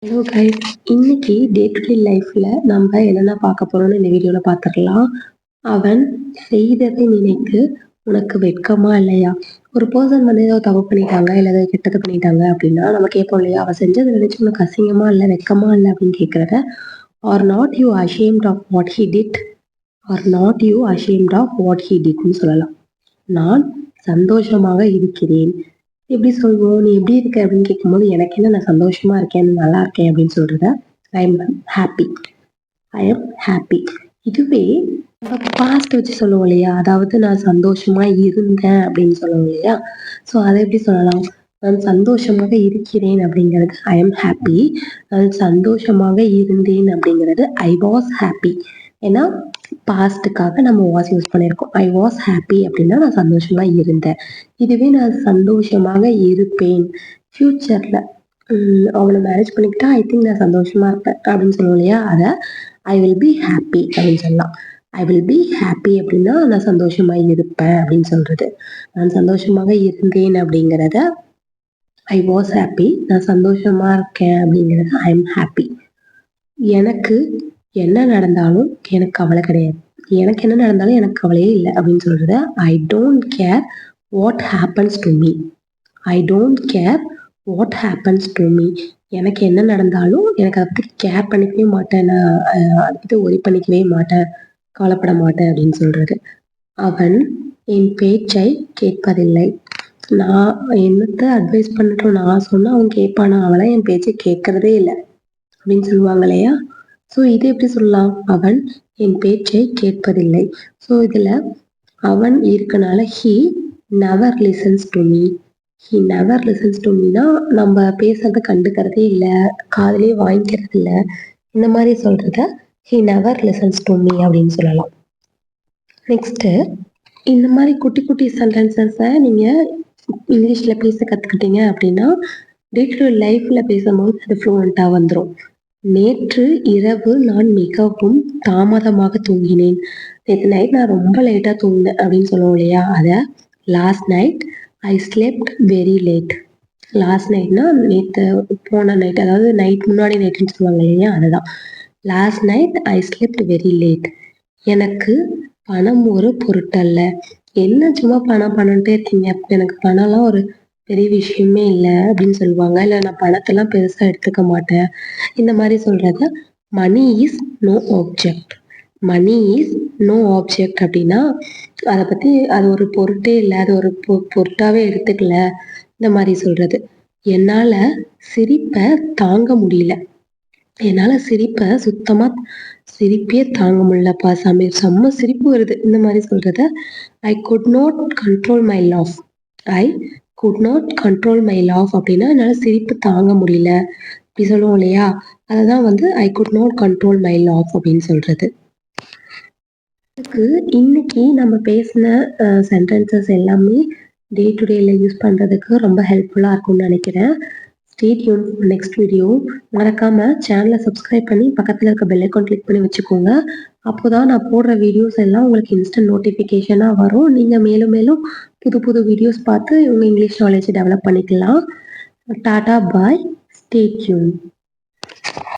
Hello guys, இன்னைக்கு day to day லைஃப்ல நம்ம என்னென்ன பார்க்க போறோம்னு இந்த வீடியோல பார்த்துக்கலாம். அவன் செய்ததை நினைத்து உனக்கு வெட்கமா இல்லையா? ஒரு பர்சன் வந்து ஏதோ தப்பு பண்ணிட்டாங்க, இல்ல ஏதோ கெட்டது பண்ணிட்டாங்க அப்படின்னா நம்ம கேட்போம் இல்லையா? அவ செஞ்சதை நினைச்சு உனக்கு அசிங்கமா இல்லை, வெட்கமா இல்லை அப்படின்னு கேட்கறத, are not you ashamed of what he did, are not you ashamed of what he டிட்னு சொல்லலாம். நான் சந்தோஷமாக இருக்கிறேன். எப்படி சொல்வோம்? நீ எப்படி இருக்க அப்படின்னு கேட்கும்போது, எனக்கு என்ன, நான் சந்தோஷமா இருக்கேன், நல்லா இருக்கேன் அப்படின்னு சொல்றத I am happy. I am happy. இதுவே நம்ம பாஸ்ட் வச்சு சொல்லுவோம் இல்லையா? அதாவது நான் சந்தோஷமா இருந்தேன் அப்படின்னு சொல்லுவோம் இல்லையா? ஸோ அதை எப்படி சொல்லலாம்? நான் சந்தோஷமாக இருக்கிறேன் அப்படிங்கிறது ஐ எம் ஹாப்பி. நான் சந்தோஷமாக இருந்தேன் அப்படிங்கிறது ஐ வாஸ் ஹாப்பி. ஏன்னா பாஸ்ட்டுக்காக நம்ம வாஸ் யூஸ் பண்ணியிருக்கோம். ஐ வாஸ் ஹாப்பி அப்படின்னா நான் சந்தோஷமா இருந்தேன். இதுவே நான் சந்தோஷமாக இருப்பேன் ஃப்யூச்சரில், அவளை மேரேஜ் பண்ணிக்கிட்டா ஐ திங்க் நான் சந்தோஷமா இருப்பேன் அப்படின்னு சொல்லுவோம் இல்லையா? அதை ஐ வில் பி ஹாப்பி அப்படின்னு சொல்லலாம். ஐ வில் பி ஹாப்பி அப்படின்னா நான் சந்தோஷமா இருப்பேன் அப்படின்னு சொல்றது. நான் சந்தோஷமாக இருந்தேன் அப்படிங்கிறத ஐ வாஸ் ஹாப்பி. நான் சந்தோஷமா இருக்கேன் அப்படிங்கிறது ஐ எம் ஹாப்பி. எனக்கு என்ன நடந்தாலும் எனக்கு கவலை கிடையாது. எனக்கு என்ன நடந்தாலும் எனக்கு கவலையே இல்லை அப்படின்னு சொல்றத I don't care what happens to me. I don't care what happens to me. எனக்கு என்ன நடந்தாலும் எனக்கு அதை பற்றி கேர் பண்ணிக்கவே மாட்டேன், நான் அதை பற்றி ஒரி பண்ணிக்கவே மாட்டேன், கவலைப்பட மாட்டேன் அப்படின்னு சொல்றது. அவன் என் பேச்சை கேட்பதில்லை. நான் என்னத்தை அட்வைஸ் பண்ணட்டும், நான் சொன்னா அவன் கேட்பானா? அவளாம் என் பேச்சை கேட்கறதே இல்லை அப்படின்னு சொல்லுவாங்க இல்லையா? ஸோ இது எப்படி சொல்லலாம்? அவன் என் பேச்சை கேட்பதில்லை. ஸோ இதில் அவன் இருக்கனால he never listens to me. He never listens to Meena நம்ம பேசுறதை கண்டுக்கிறதே இல்லை, காதலே வாங்கிக்கிறது இல்லை, இந்த மாதிரி சொல்றத he never listens to me அப்படின்னு சொல்லலாம். நெக்ஸ்ட்டு, இந்த மாதிரி குட்டி குட்டி சென்டென்சஸை நீங்கள் இங்கிலீஷில் பேச கற்றுக்கிட்டீங்க அப்படின்னா டே டு டே லைஃப்பில் பேசும்போது அது ஃப்ளூவெண்ட்டாக வந்துடும். நேற்று இரவு நான் மிகவும் தாமதமாக தூங்கினேன். நேற்று நைட் நான் ரொம்ப லேட்டாக தூங்கினேன் அப்படின்னு சொல்லுவோம் இல்லையா? அதை last night I slept very late. Last நைட்னா நேற்று போன நைட், அதாவது நைட் முன்னாடி நைட்டுன்னு சொல்லுவாங்க இல்லையா? அதுதான் last night I slept very late. எனக்கு பணம் ஒரு பொருட்டல்ல. என்ன சும்மா பணம்ட்டே இருக்கீங்க, எனக்கு பணம்லாம் ஒரு பெரிய விஷயமே இல்லை அப்படின்னு சொல்லுவாங்க. இல்லை நான் பணத்தெல்லாம் பெருசாக எடுத்துக்க மாட்டேன், இந்த மாதிரி சொல்றத money is no object. Money is no object அப்படின்னா அதை பற்றி அது ஒரு பொருட்டே இல்லை, அது ஒரு பொருட்டாவே எடுத்துக்கல, இந்த மாதிரி சொல்றது. என்னால் சிரிப்பை தாங்க முடியல. என்னால் சிரிப்பை சுத்தமாக சிரிப்பே தாங்க முடியலப்பா, செம்ம சிரிப்பு வருது, இந்த மாதிரி சொல்றத I could not control my laugh. I could not control my laugh அப்படின்னா என்னால் சிரிப்பு தாங்க முடியல இப்படி சொல்லுவோம் இல்லையா? அதை தான் வந்து I could not control my laugh அப்படின்னு சொல்றது. அதுக்கு இன்னைக்கு நம்ம பேசின சென்டென்சஸ் எல்லாமே டே டு டேல யூஸ் பண்ணுறதுக்கு ரொம்ப ஹெல்ப்ஃபுல்லாக இருக்கும்னு நினைக்கிறேன். Stay tune for next video. மறக்காமல் சேனலை சப்ஸ்கிரைப் பண்ணி பக்கத்தில் இருக்க பெல் ஐக்கான் கிளிக் பண்ணி வச்சுக்கோங்க. அப்போ தான் நான் போடுற வீடியோஸ் எல்லாம் உங்களுக்கு இன்ஸ்டன்ட் நோட்டிஃபிகேஷனாக வரும். நீங்கள் மேலும் மேலும் புது புது வீடியோஸ் பார்த்து உங்கள் இங்கிலீஷ் நாலேஜை டெவலப் பண்ணிக்கலாம். டாடா பாய், ஸ்டே டியூன்.